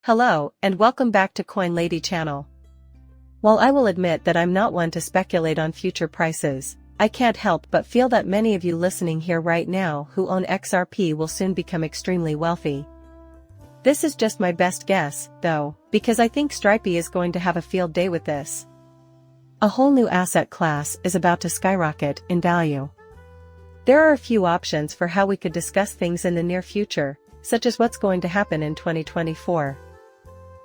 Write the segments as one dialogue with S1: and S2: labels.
S1: Hello, and welcome back to Coin Lady channel. While I will admit that I'm not one to speculate on future prices, I can't help but feel that many of you listening here right now who own XRP will soon become extremely wealthy. This is just my best guess, though, because I think XRP is going to have a field day with this. A whole new asset class is about to skyrocket in value. There are a few options for how we could discuss things in the near future, such as what's going to happen in 2024.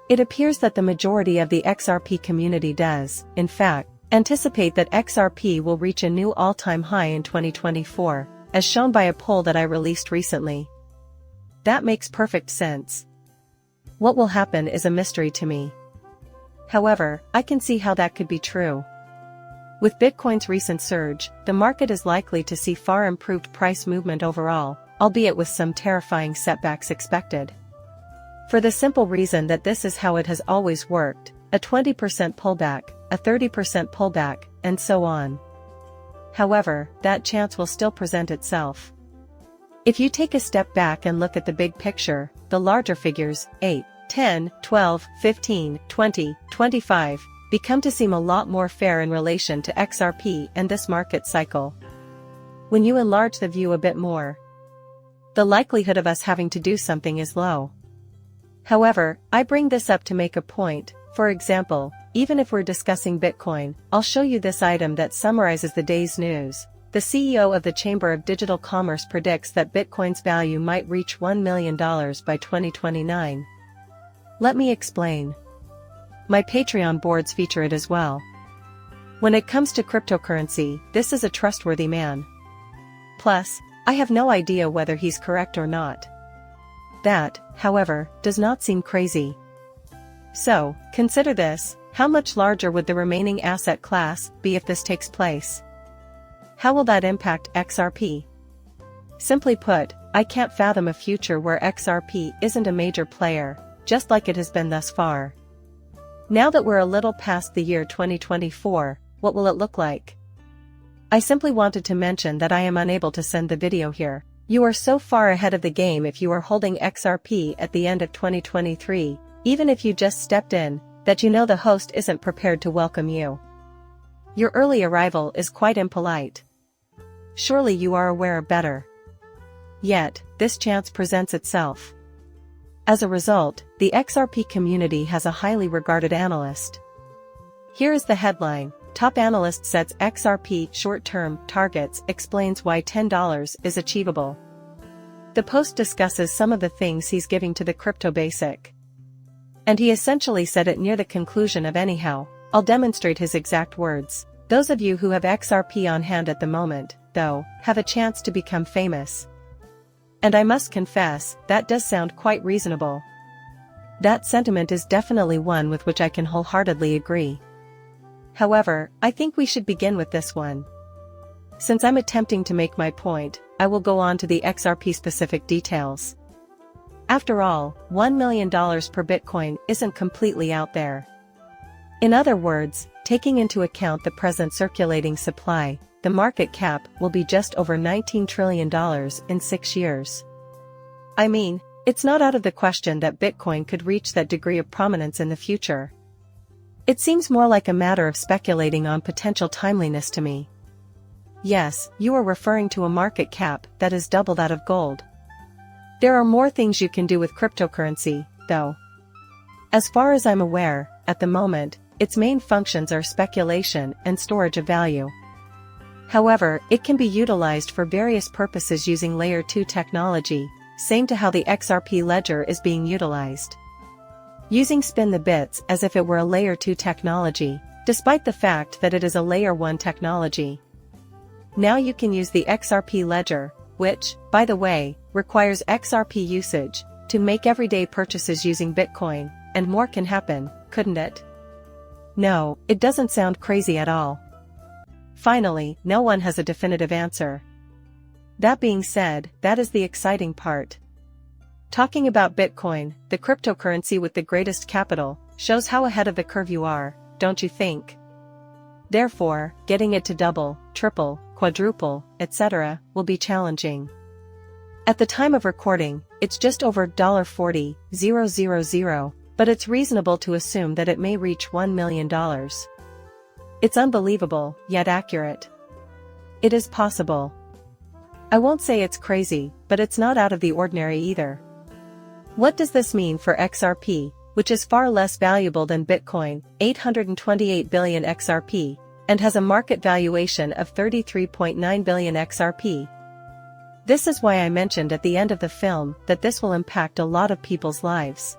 S1: It appears that the majority of the XRP community does, in fact, anticipate that XRP will reach a new all-time high in 2024, as shown by a poll that I released recently. That makes perfect sense. What will happen is a mystery to me. However, I can see how that could be true. With Bitcoin's recent surge, the market is likely to see far improved price movement overall, albeit with some terrifying setbacks expected. For the simple reason that this is how it has always worked, a 20% pullback, a 30% pullback, and so on. However, that chance will still present itself. If you take a step back and look at the big picture, the larger figures, 8, 10, 12, 15, 20, 25, become to seem a lot more fair in relation to XRP and this market cycle. When you enlarge the view a bit more, the likelihood of us having to do something is low. However, I bring this up to make a point. For example, even if we're discussing Bitcoin, I'll show you this item that summarizes the day's news. The CEO of the Chamber of Digital Commerce predicts that Bitcoin's value might reach $1 million by 2029. Let me explain. My Patreon boards feature it as well. When it comes to cryptocurrency, this is a trustworthy man. Plus, I have no idea whether he's correct or not. That, however, does not seem crazy. So, consider this: how much larger would the remaining asset class be if this takes place? How will that impact XRP? Simply put, I can't fathom a future where XRP isn't a major player, just like it has been thus far. Now that we're a little past the year 2024, what will it look like? I simply wanted to mention that I am unable to send the video here. You are so far ahead of the game if you are holding XRP at the end of 2023, even if you just stepped in, that you know the host isn't prepared to welcome you. Your early arrival is quite impolite. Surely you are aware of better. Yet, this chance presents itself. As a result, the XRP community has a highly regarded analyst. Here is the headline: Top analyst sets XRP short-term targets, explains why $10 is achievable. The post discusses some of the things he's giving to the crypto basic. And he essentially said it near the conclusion of anyhow. I'll demonstrate his exact words. Those of you who have XRP on hand at the moment, though, have a chance to become famous. And I must confess, that does sound quite reasonable. That sentiment is definitely one with which I can wholeheartedly agree. However, I think we should begin with this one. Since I'm attempting to make my point, I will go on to the XRP specific details. After all, $1 million per Bitcoin isn't completely out there. In other words, taking into account the present circulating supply, the market cap will be just over $19 trillion in 6 years. I mean, it's not out of the question that Bitcoin could reach that degree of prominence in the future. It seems more like a matter of speculating on potential timeliness to me. Yes, you are referring to a market cap that is double that of gold. There are more things you can do with cryptocurrency, though. As far as I'm aware, at the moment, its main functions are speculation and storage of value. However, it can be utilized for various purposes using Layer 2 technology, same to how the XRP ledger is being utilized. Using spin the bits as if it were a Layer 2 technology, despite the fact that it is a Layer 1 technology. Now you can use the XRP ledger, which, by the way, requires XRP usage, to make everyday purchases using Bitcoin, and more can happen, couldn't it? No, it doesn't sound crazy at all. Finally, no one has a definitive answer. That being said, that is the exciting part. Talking about Bitcoin, the cryptocurrency with the greatest capital, shows how ahead of the curve you are, don't you think? Therefore, getting it to double, triple, quadruple, etc., will be challenging. At the time of recording, it's just over $40,000, but it's reasonable to assume that it may reach $1 million. It's unbelievable, yet accurate. It is possible. I won't say it's crazy, but it's not out of the ordinary either. What does this mean for XRP, which is far less valuable than Bitcoin, 828 billion XRP, and has a market valuation of 33.9 billion XRP? This is why I mentioned at the end of the film that this will impact a lot of people's lives.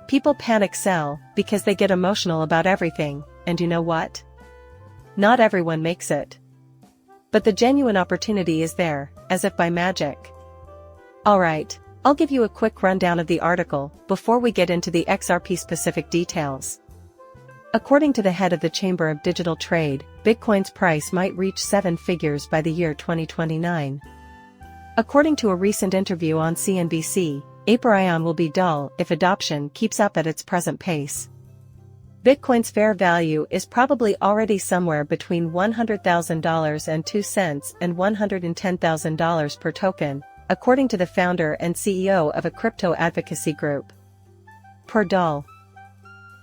S1: People panic sell because they get emotional about everything, and you know what? Not everyone makes it. But the genuine opportunity is there, as if by magic. Alright, I'll give you a quick rundown of the article before we get into the XRP specific details. According to the head of the Chamber of Digital Trade, Bitcoin's price might reach 7 figures by the year 2029. According to a recent interview on CNBC, Aperion will be dull if adoption keeps up at its present pace. Bitcoin's fair value is probably already somewhere between $100,000 and 2 cents and $110,000 per token, according to the founder and CEO of a crypto advocacy group. Per doll.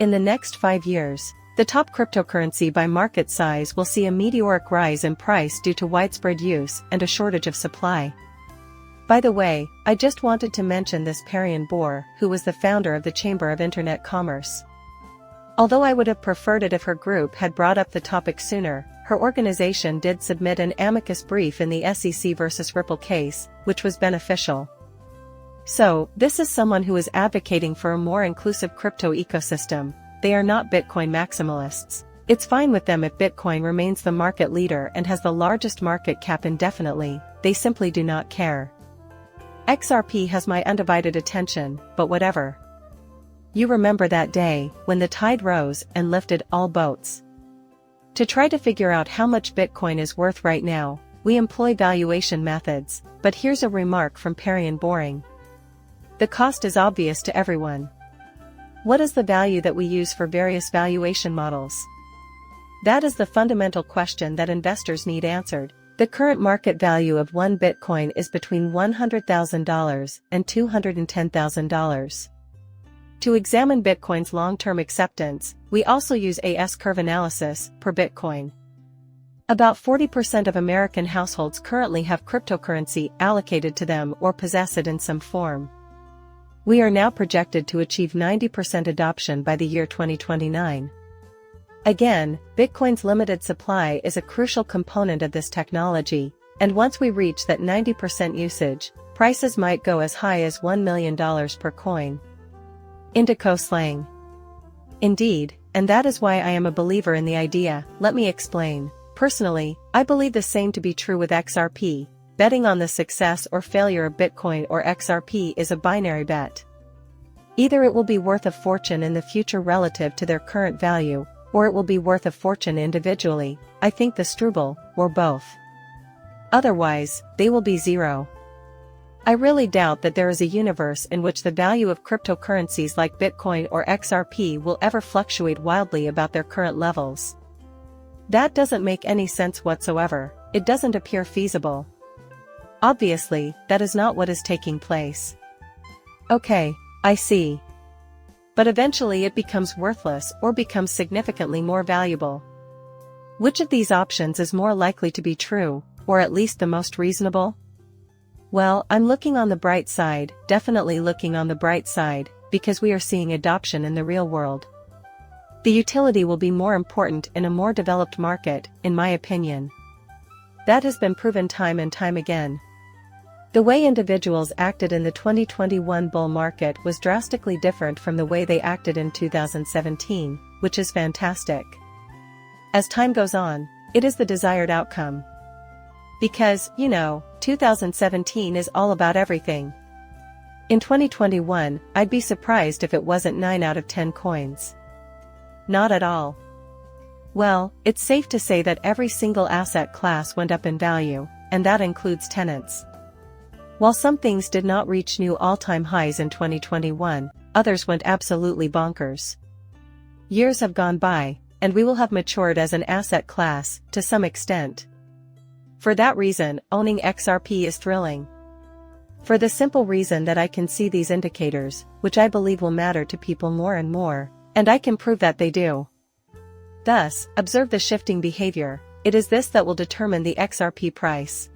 S1: In the next 5 years, the top cryptocurrency by market size will see a meteoric rise in price due to widespread use and a shortage of supply. By the way, I just wanted to mention this Perion Bohr, who was the founder of the Chamber of Internet Commerce. Although I would have preferred it if her group had brought up the topic sooner, her organization did submit an amicus brief in the SEC versus Ripple case, which was beneficial. So, this is someone who is advocating for a more inclusive crypto ecosystem. They are not Bitcoin maximalists. It's fine with them if Bitcoin remains the market leader and has the largest market cap indefinitely, they simply do not care. XRP has my undivided attention, but whatever. You remember that day, when the tide rose and lifted all boats. To try to figure out how much Bitcoin is worth right now, we employ valuation methods, but here's a remark from Perion Boring. The cost is obvious to everyone. What is the value that we use for various valuation models? That is the fundamental question that investors need answered. The current market value of one Bitcoin is between $100,000 and $210,000. To examine Bitcoin's long-term acceptance, we also use a S-curve analysis per Bitcoin. About 40% of American households currently have cryptocurrency allocated to them or possess it in some form. We are now projected to achieve 90% adoption by the year 2029. Again, Bitcoin's limited supply is a crucial component of this technology, and once we reach that 90% usage, prices might go as high as $1 million per coin. Indico slang. Indeed, and that is why I am a believer in the idea. Let me explain. Personally, I believe the same to be true with XRP. Betting on the success or failure of Bitcoin or XRP is a binary bet. Either it will be worth a fortune in the future relative to their current value, or it will be worth a fortune individually, I think the Struble, or both. Otherwise, they will be zero. I really doubt that there is a universe in which the value of cryptocurrencies like Bitcoin or XRP will ever fluctuate wildly about their current levels. That doesn't make any sense whatsoever. It doesn't appear feasible. Obviously, that is not what is taking place. Okay, I see. But eventually it becomes worthless or becomes significantly more valuable. Which of these options is more likely to be true, or at least the most reasonable? Well, I'm looking on the bright side, definitely looking on the bright side, because we are seeing adoption in the real world. The utility will be more important in a more developed market, in my opinion. That has been proven time and time again. The way individuals acted in the 2021 bull market was drastically different from the way they acted in 2017, which is fantastic. As time goes on, it is the desired outcome. Because, 2017 is all about everything. In 2021, I'd be surprised if it wasn't 9 out of 10 coins. Not at all. Well, it's safe to say that every single asset class went up in value, and that includes tenants. While some things did not reach new all-time highs in 2021, others went absolutely bonkers. Years have gone by, and we will have matured as an asset class, to some extent. For that reason, owning XRP is thrilling. For the simple reason that I can see these indicators, which I believe will matter to people more and more, and I can prove that they do. Thus, observe the shifting behavior. It is this that will determine the XRP price.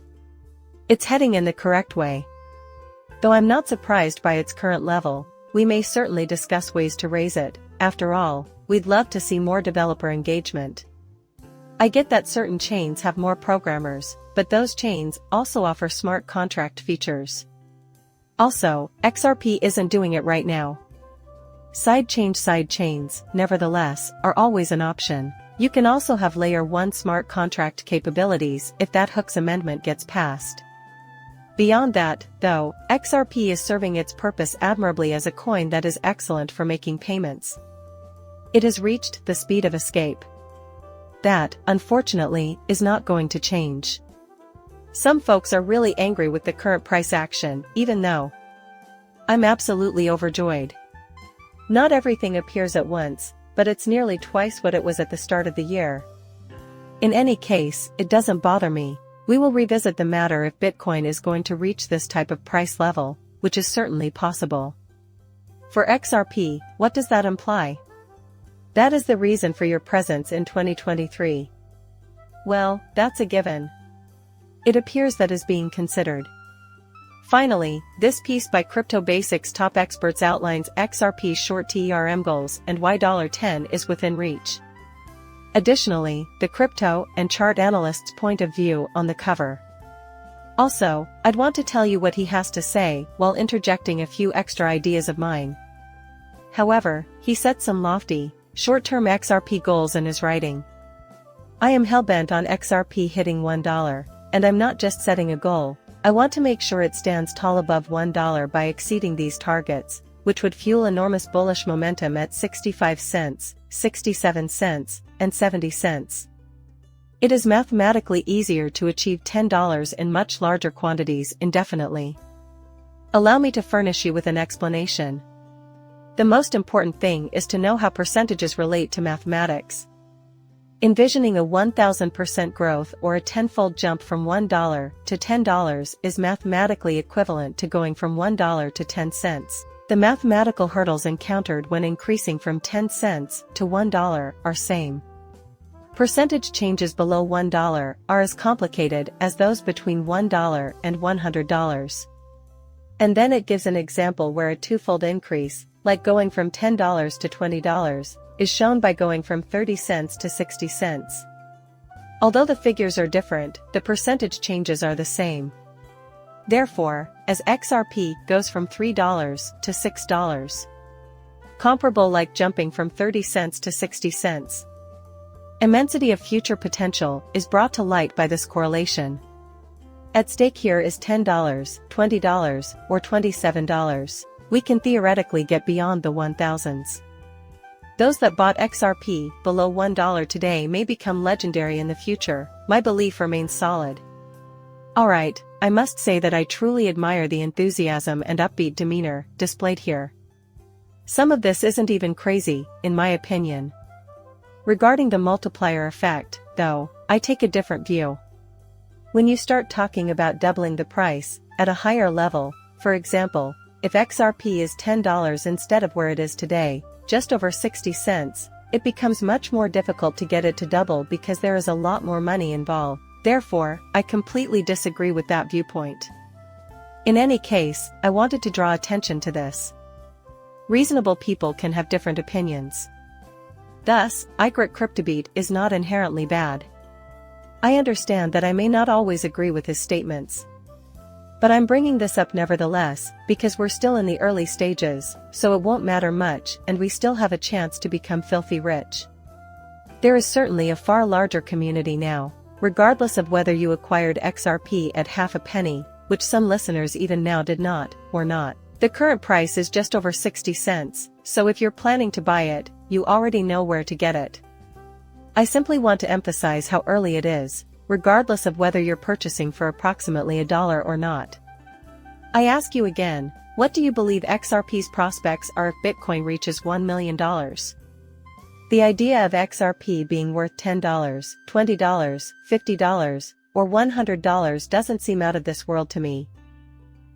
S1: It's heading in the correct way. Though I'm not surprised by its current level, we may certainly discuss ways to raise it. After all, we'd love to see more developer engagement. I get that certain chains have more programmers, but those chains also offer smart contract features. Also, XRP isn't doing it right now. Side chains, nevertheless, are always an option. You can also have Layer 1 smart contract capabilities if that Hooks amendment gets passed. Beyond that, though, XRP is serving its purpose admirably as a coin that is excellent for making payments. It has reached the speed of escape. That, unfortunately, is not going to change. Some folks are really angry with the current price action, even though I'm absolutely overjoyed. Not everything appears at once, but it's nearly twice what it was at the start of the year. In any case, it doesn't bother me. We will revisit the matter if Bitcoin is going to reach this type of price level, which is certainly possible. For XRP, what does that imply? That is the reason for your presence in 2023. Well, that's a given. It appears that is being considered. Finally, this piece by Crypto Basics top experts outlines XRP's short-term goals and why $10 is within reach. Additionally, the crypto and chart analyst's point of view on the cover. Also, I'd want to tell you what he has to say while interjecting a few extra ideas of mine. However, he sets some lofty, short-term XRP goals in his writing. I am hellbent on XRP hitting $1, and I'm not just setting a goal. I want to make sure it stands tall above $1 by exceeding these targets, which would fuel enormous bullish momentum at 65 cents, 67 cents, and 70 cents. It is mathematically easier to achieve $10 in much larger quantities indefinitely. Allow me to furnish you with an explanation. The most important thing is to know how percentages relate to mathematics. Envisioning a 1000% growth or a tenfold jump from $1 to $10 is mathematically equivalent to going from $1 to 10 cents. The mathematical hurdles encountered when increasing from 10 cents to $1 are same. Percentage changes below $1 are as complicated as those between $1 and $100. And then it gives an example where a twofold increase, like going from $10 to $20, is shown by going from 30 cents to 60 cents. Although the figures are different, the percentage changes are the same. Therefore, as XRP goes from $3 to $6, comparable like jumping from 30 cents to 60 cents. Immensity of future potential is brought to light by this correlation. At stake here is $10, $20, or $27. We can theoretically get beyond the 1000s. Those that bought XRP below $1 today may become legendary in the future. My belief remains solid. Alright, I must say that I truly admire the enthusiasm and upbeat demeanor displayed here. Some of this isn't even crazy, in my opinion. Regarding the multiplier effect, though, I take a different view. When you start talking about doubling the price, at a higher level, for example, if XRP is $10 instead of where it is today, just over 60 cents, it becomes much more difficult to get it to double because there is a lot more money involved. Therefore, I completely disagree with that viewpoint. In any case, I wanted to draw attention to this. Reasonable people can have different opinions. Thus, CryptoBeat is not inherently bad. I understand that I may not always agree with his statements. But I'm bringing this up nevertheless, because we're still in the early stages, so it won't matter much and we still have a chance to become filthy rich. There is certainly a far larger community now, regardless of whether you acquired XRP at half a penny, which some listeners even now did not, or not. The current price is just over 60 cents, so if you're planning to buy it, you already know where to get it. I simply want to emphasize how early it is, regardless of whether you're purchasing for approximately $1 or not. I ask you again, what do you believe XRP's prospects are if Bitcoin reaches $1 million? The idea of XRP being worth $10, $20, $50, or $100 doesn't seem out of this world to me.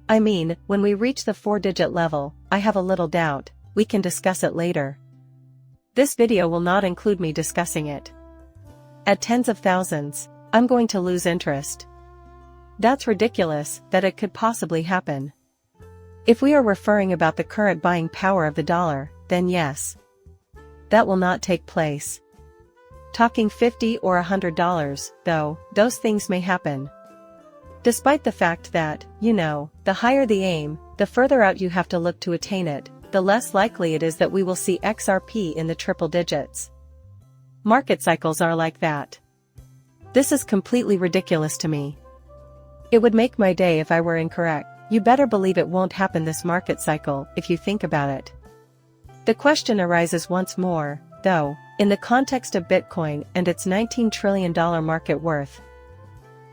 S1: I mean, when we reach the 4-digit level, I have a little doubt. We can discuss it later. This video will not include me discussing it. At tens of thousands, I'm going to lose interest. That's ridiculous that it could possibly happen. If we are referring about the current buying power of the dollar, then yes. That will not take place. Talking $50 or $100, though, those things may happen. Despite the fact that, the higher the aim, the further out you have to look to attain it, the less likely it is that we will see XRP in the triple digits. Market cycles are like that. This is completely ridiculous to me. It would make my day if I were incorrect. You better believe it won't happen this market cycle, if you think about it. The question arises once more, though, in the context of Bitcoin and its $19 trillion market worth.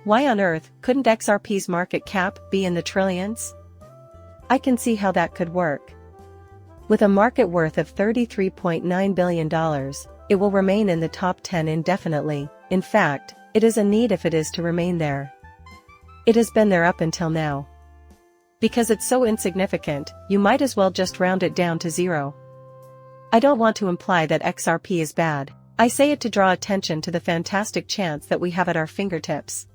S1: Why on earth couldn't XRP's market cap be in the trillions? I can see how that could work. With a market worth of $33.9 billion, it will remain in the top 10 indefinitely. In fact, it is a need if it is to remain there. It has been there up until now. Because it's so insignificant, you might as well just round it down to zero. I don't want to imply that XRP is bad. I say it to draw attention to the fantastic chance that we have at our fingertips.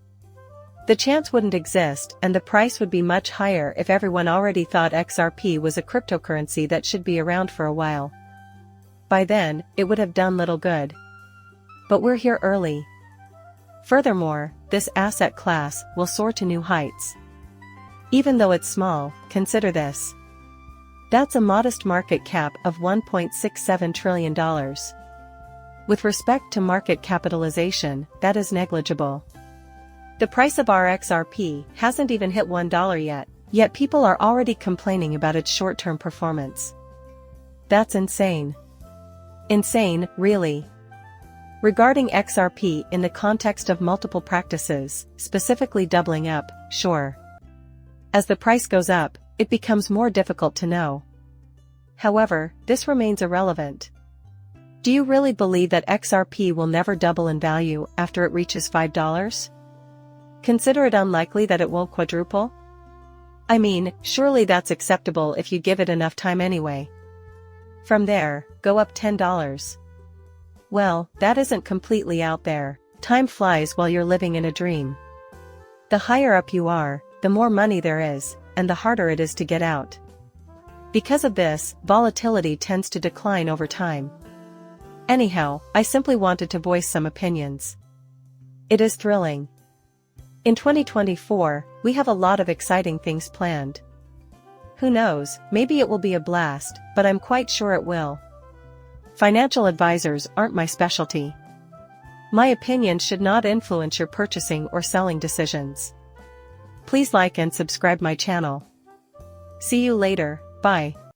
S1: The chance wouldn't exist and the price would be much higher if everyone already thought XRP was a cryptocurrency that should be around for a while. By then, it would have done little good. But we're here early. Furthermore, this asset class will soar to new heights. Even though it's small, consider this. That's a modest market cap of $1.67 trillion. With respect to market capitalization, that is negligible. The price of our XRP hasn't even hit $1 yet people are already complaining about its short-term performance. That's insane. Insane, really. Regarding XRP in the context of multiple practices, specifically doubling up, sure. As the price goes up, it becomes more difficult to know. However, this remains irrelevant. Do you really believe that XRP will never double in value after it reaches $5? Consider it unlikely that it won't quadruple? I mean, surely that's acceptable if you give it enough time anyway. From there, go up $10. Well, that isn't completely out there. Time flies while you're living in a dream. The higher up you are, the more money there is, and the harder it is to get out. Because of this, volatility tends to decline over time. Anyhow, I simply wanted to voice some opinions. It is thrilling. In 2024, we have a lot of exciting things planned. Who knows, maybe it will be a blast, but I'm quite sure it will. Financial advisors aren't my specialty. My opinion should not influence your purchasing or selling decisions. Please like and subscribe my channel. See you later, bye.